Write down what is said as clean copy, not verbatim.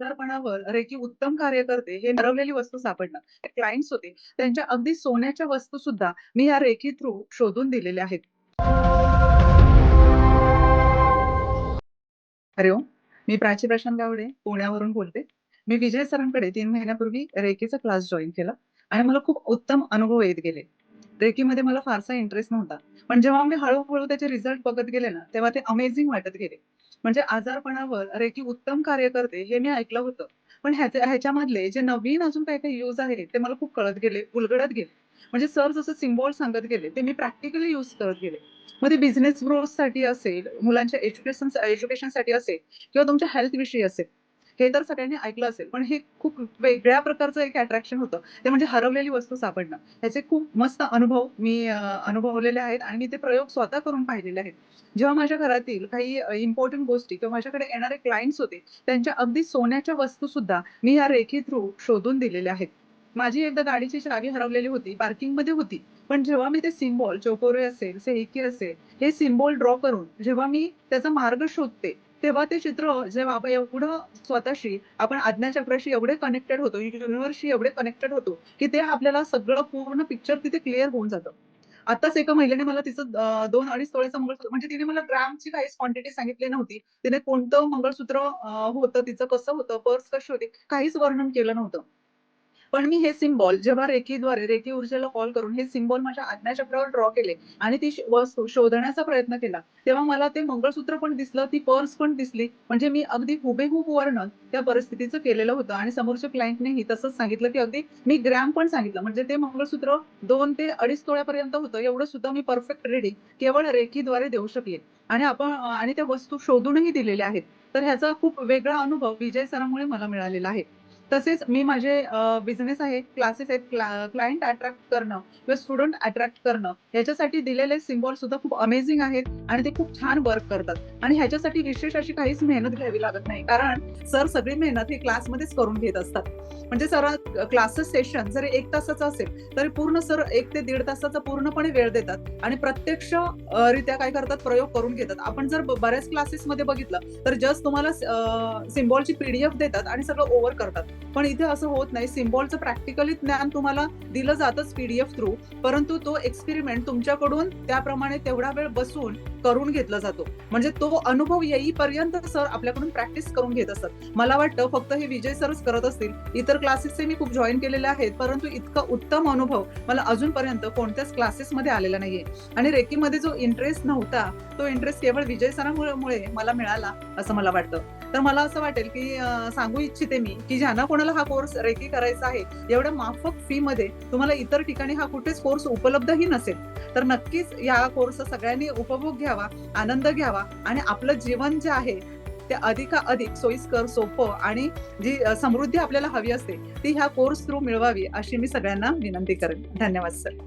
आजारपणावर recce उत्तम कार्य करते हे ठरवलेली वस्तू सापडणं. क्लायंट्स होते, त्यांच्या अगदी सोन्याच्या वस्तू सुद्धा मी या रेकी थ्रू शोधून दिलेल्या आहेत. हॅलो, मी प्राची प्रशांत गावडे पुण्यावरून बोलते. मी विजय सरांकडे 3 महिन्यापूर्वी रेकीचा क्लास जॉइन केला आणि मला खूप उत्तम अनुभव येत गेले. रेकीमध्ये मला फारसा इंटरेस्ट नव्हता. पण जेव्हा मी हळू त्याचे रिझल्ट बघत गेले ना, तेव्हा ते अमेझिंग वाटत गेले. म्हणजे आजारपणावर रेकी उत्तम कार्य करते हे मी ऐकलं होतं. पण ह्याच्यामधले जे नवीन अजून काही-काही यूज आहेत, ते मला खूप कळत गेले, उलगडत गेले. म्हणजे सर जसं सिम्बॉल सांगत गेले, ते मी प्रॅक्टिकली यूज करत गेले. मग ते बिझनेस ग्रोथसाठी असेल, मुलांच्या एज्युकेशनसाठी असेल किंवा तुमच्या हेल्थविषयी असेल. हे तर सगळ्यांनी ऐकलं असेल. पण हे खूप वेगळ्या प्रकारचं एक अट्रॅक्शन होतं. ते म्हणजे हरवलेली वस्तू सापडणं. ह्याचे खूप मस्त अनुभव मी अनुभवलेले आहेत आणि मी ते प्रयोग स्वतः करून पाहिलेले आहेत. जेव्हा माझ्या घरातील काही इम्पोर्टंट गोष्टी किंवा माझ्याकडे येणारे क्लायंट्स होते, त्यांच्या अगदी सोन्याच्या वस्तूसुद्धा मी या रेखी थ्रू शोधून दिलेल्या आहेत. माझी एकदा गाडीची चावी हरवलेली होती, पार्किंगमध्ये होती. पण जेव्हा मी ते सिम्बॉल चोकोरे असेल, सेइकी असेल, हे सिम्बॉल ड्रॉ करून जेव्हा मी त्याचा मार्ग शोधते, तेव्हा ते चित्र जेव्हा आपण एवढं स्वतःशी आपण आज्ञाचक्राशी एवढे कनेक्टेड होतो, युनिव्हर्सशी एवढे कनेक्टेड होतो, की ते आपल्याला सगळं पूर्ण पिक्चर तिथे क्लिअर होऊन जातं. आत्ताच एका महिलेने मला तिचं 2-2.5 तोळ्याचं मंगळसूत्र म्हणजे तिने मला ग्रामची काहीच क्वांटिटी सांगितली नव्हती. तिने कोणतं मंगळसूत्र होतं, तिचं कसं होतं, पर्स कशी होती, काहीच वर्णन केलं नव्हतं. पण मी हे सिम्बॉल जेव्हा रेकीद्वारे रेकी ऊर्जेला कॉल करून हे सिम्बॉल माझ्या आज्ञाचक्रावर ड्रॉ केले आणि ती वस्तू शोधण्याचा प्रयत्न केला. तेव्हा मला ते मंगळसूत्र पण दिसलं, ती पर्स पण दिसली. म्हणजे मी अगदी हुबेहूब वर्णन त्या परिस्थितीचं केलेलं होतं आणि समोरच्या क्लायंटनेही तसंच सांगितलं, की अगदी मी ग्रॅम पण सांगितलं. म्हणजे ते मंगळसूत्र 2 ते 2.5 तोळ्यापर्यंत होतं. एवढं सुद्धा मी परफेक्ट रीडिंग केवळ रेकीद्वारे देऊ शकले आणि आणि त्या वस्तू शोधूनही दिलेल्या आहेत. तर ह्याचा खूप वेगळा अनुभव विजय सरांमुळे मला मिळालेला आहे. तसेच मी माझे बिझनेस आहे, क्लासेस आहेत, क्लायंट अट्रॅक्ट करणं किंवा स्टुडंट अट्रॅक्ट करणं, ह्याच्यासाठी दिलेले सिम्बॉल सुद्धा खूप अमेझिंग आहेत आणि ते खूप छान वर्क करतात आणि ह्याच्यासाठी विशेष अशी काहीच मेहनत घ्यावी लागत नाही. कारण सर सगळी मेहनत ही क्लासमध्येच करून घेत असतात. म्हणजे सर क्लासेस सेशन जरी 1 तासाचं असेल, तरी पूर्ण सर 1 ते 1.5 तासाचा पूर्णपणे वेळ देतात आणि प्रत्यक्ष रित्या काय करतात, प्रयोग करून घेतात. आपण जर बऱ्याच क्लासेसमध्ये बघितलं, तर जस्ट तुम्हाला सिम्बॉलची पी देतात आणि सगळं ओव्हर करतात. पण इथे असं होत नाही. सिम्बॉलचं प्रॅक्टिकली ज्ञान तुम्हाला दिलं जातंच पी-डी-एफ थ्रू, परंतु तो एक्सपेरिमेंट तुमच्याकडून त्याप्रमाणे तेवढा वेळ बसून करून घेतला जातो. म्हणजे तो अनुभव येईपर्यंत सर आपल्याकडून प्रॅक्टिस करून घेत असतात. मला वाटतं फक्त हे विजय सरच करत असतील. इतर क्लासेसचे मी खूप जॉइन केलेले आहेत, परंतु इतका उत्तम अनुभव मला अजूनपर्यंत कोणत्याच क्लासेसमध्ये आलेला नाहीये. आणि रेकीमध्ये जो इंटरेस्ट नव्हता, तो इंटरेस्ट केवळ विजय सरांमुळे मला मिळाला, असं मला वाटतं. तर मला असं वाटेल, की सांगू इच्छिते मी, की ज्यांना कोणाला हा कोर्स रेकी करायचा आहे, एवढ्या माफक फीमध्ये तुम्हाला इतर ठिकाणी हा कुठेच कोर्स उपलब्धही नसेल. तर नक्कीच या कोर्सचा सगळ्यांनी उपभोग घ्यावा, आनंद घ्यावा आणि आपलं जीवन जे आहे, ते अधिकाधिक सोयीस्कर, सोपं आणि जी समृद्धी आपल्याला हवी असते, ती ह्या कोर्स थ्रू मिळवावी, अशी मी सगळ्यांना विनंती करेन. धन्यवाद सर.